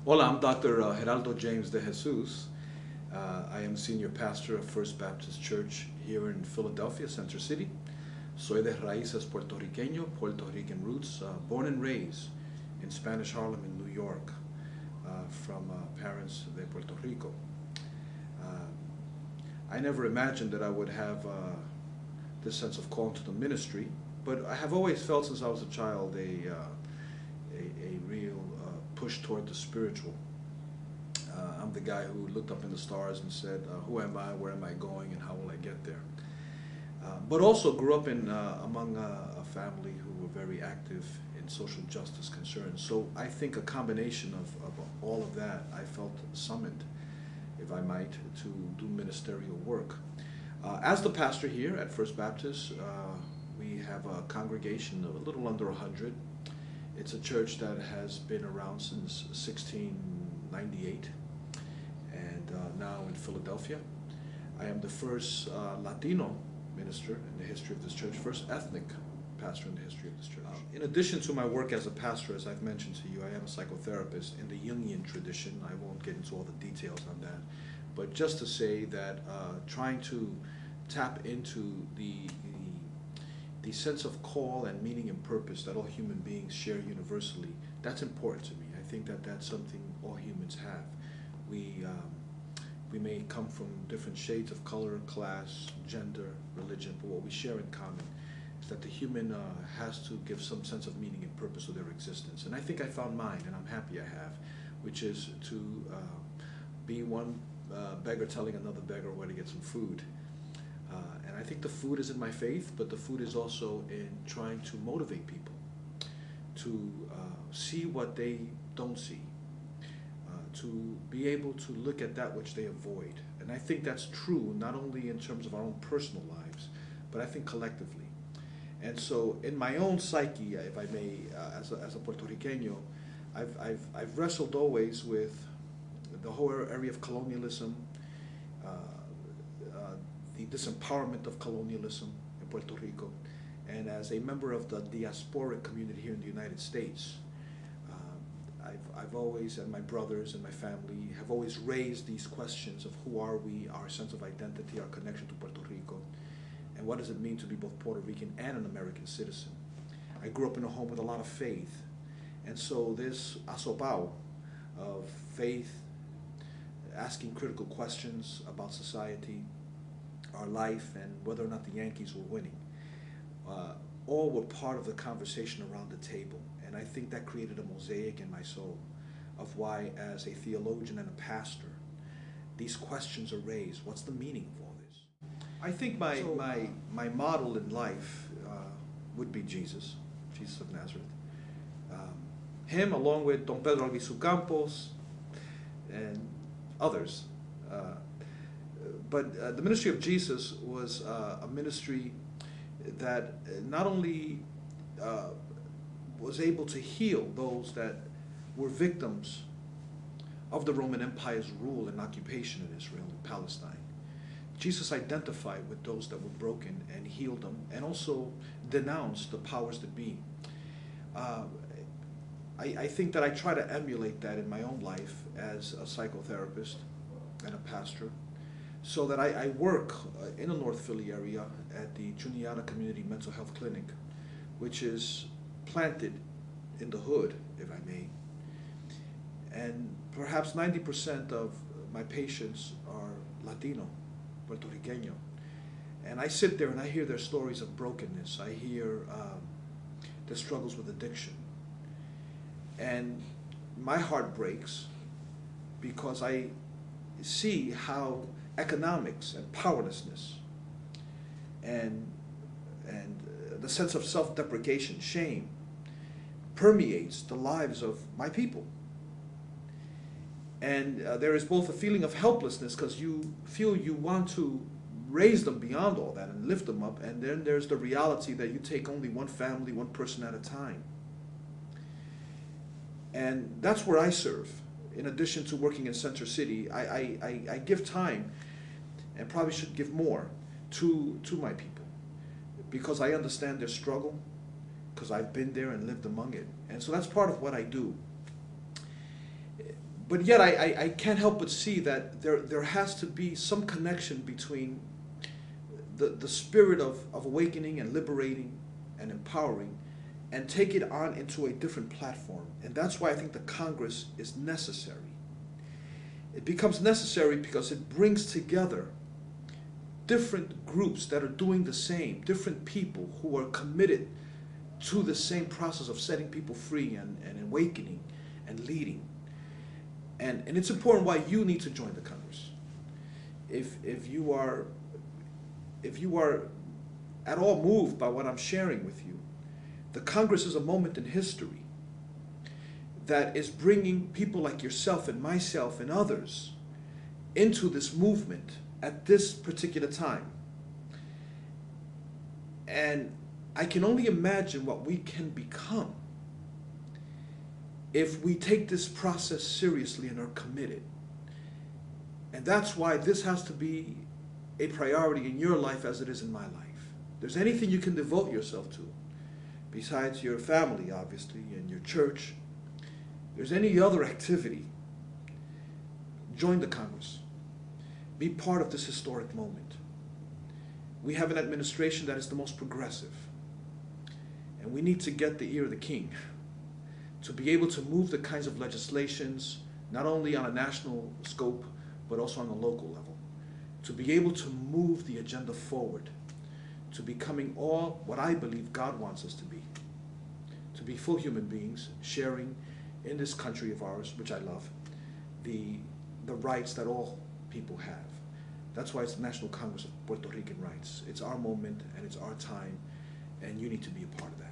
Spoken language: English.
Hola, I'm Dr. Geraldo James DeJesus. I am senior pastor of First Baptist Church here in Philadelphia, Center City. Soy de raíces puertorriqueño, Puerto Rican roots, born and raised in Spanish Harlem in New York, from parents de Puerto Rico. I never imagined that I would have this sense of call to the ministry, but I have always felt since I was a child a real push toward the spiritual. I'm the guy who looked up in the stars and said, who am I, where am I going, and how will I get there? But also grew up among a family who were very active in social justice concerns. So I think a combination of all of that, I felt summoned, if I might, to do ministerial work. As the pastor here at First Baptist, we have a congregation of a little under 100. It's a church that has been around since 1698 and now in Philadelphia. I am the first Latino minister in the history of this church, first ethnic pastor in the history of this church. In addition to my work as a pastor, as I've mentioned to you, I am a psychotherapist in the Jungian tradition. I won't get into all the details on that, but just to say that trying to tap into the sense of call and meaning and purpose that all human beings share universally, that's important to me. I think that that's something all humans have. We may come from different shades of color, class, gender, religion, but what we share in common is that the human has to give some sense of meaning and purpose to their existence. And I think I found mine, and I'm happy I have, which is to be one beggar telling another beggar where to get some food. And I think the food is in my faith, but the food is also in trying to motivate people to see what they don't see, to be able to look at that which they avoid. And I think that's true not only in terms of our own personal lives, but I think collectively. And so in my own psyche, if I may, as a Puerto Riqueño, I've wrestled always with the whole area of colonialism, the disempowerment of colonialism in Puerto Rico, and as a member of the diasporic community here in the United States, I've always, and my brothers and my family, have always raised these questions of who are we, our sense of identity, our connection to Puerto Rico, and what does it mean to be both Puerto Rican and an American citizen. I grew up in a home with a lot of faith, and so this asopao of faith, asking critical questions about society, our life, and whether or not the Yankees were winning, all were part of the conversation around the table. And I think that created a mosaic in my soul of why, as a theologian and a pastor, these questions are raised. What's the meaning of all this? I think my model in life would be Jesus of Nazareth. Him, along with Don Pedro Albizu Campos and others. But the ministry of Jesus was a ministry that not only was able to heal those that were victims of the Roman Empire's rule and occupation in Israel and Palestine. Jesus identified with those that were broken and healed them, and also denounced the powers that be. I think that I try to emulate that in my own life as a psychotherapist and a pastor, so that I work in the North Philly area at the Juniata Community Mental Health Clinic, which is planted in the hood, if I may. And perhaps 90% of my patients are Latino, Puerto Riqueño. And I sit there and I hear their stories of brokenness. I hear their struggles with addiction. And my heart breaks because I see how economics and powerlessness and the sense of self-deprecation, shame, permeates the lives of my people. And there is both a feeling of helplessness because you feel you want to raise them beyond all that and lift them up, and then there's the reality that you take only one family, one person at a time. And that's where I serve. In addition to working in Center City, I give time, and probably should give more, to my people, because I understand their struggle, because I've been there and lived among it. And so that's part of what I do. but yet I can't help but see that there has to be some connection between the spirit of awakening and liberating and empowering, and take it on into a different platform. And that's why I think the Congress is necessary. It becomes necessary because it brings together different groups that are doing the same, different people who are committed to the same process of setting people free and awakening and leading. And it's important why you need to join the Congress. If you are at all moved by what I'm sharing with you, the Congress is a moment in history that is bringing people like yourself and myself and others into this movement at this particular time. And I can only imagine what we can become if we take this process seriously and are committed. And that's why this has to be a priority in your life as it is in my life. If there's anything you can devote yourself to, besides your family, obviously, and your church, if there's any other activity, join the Congress. Be part of this historic moment. We have an administration that is the most progressive. And we need to get the ear of the king to be able to move the kinds of legislations, not only on a national scope, but also on a local level, to be able to move the agenda forward, to becoming all what I believe God wants us to be full human beings, sharing in this country of ours, which I love, the rights that all people have. That's why it's the National Congress of Puerto Rican Rights. It's our moment and it's our time, and you need to be a part of that.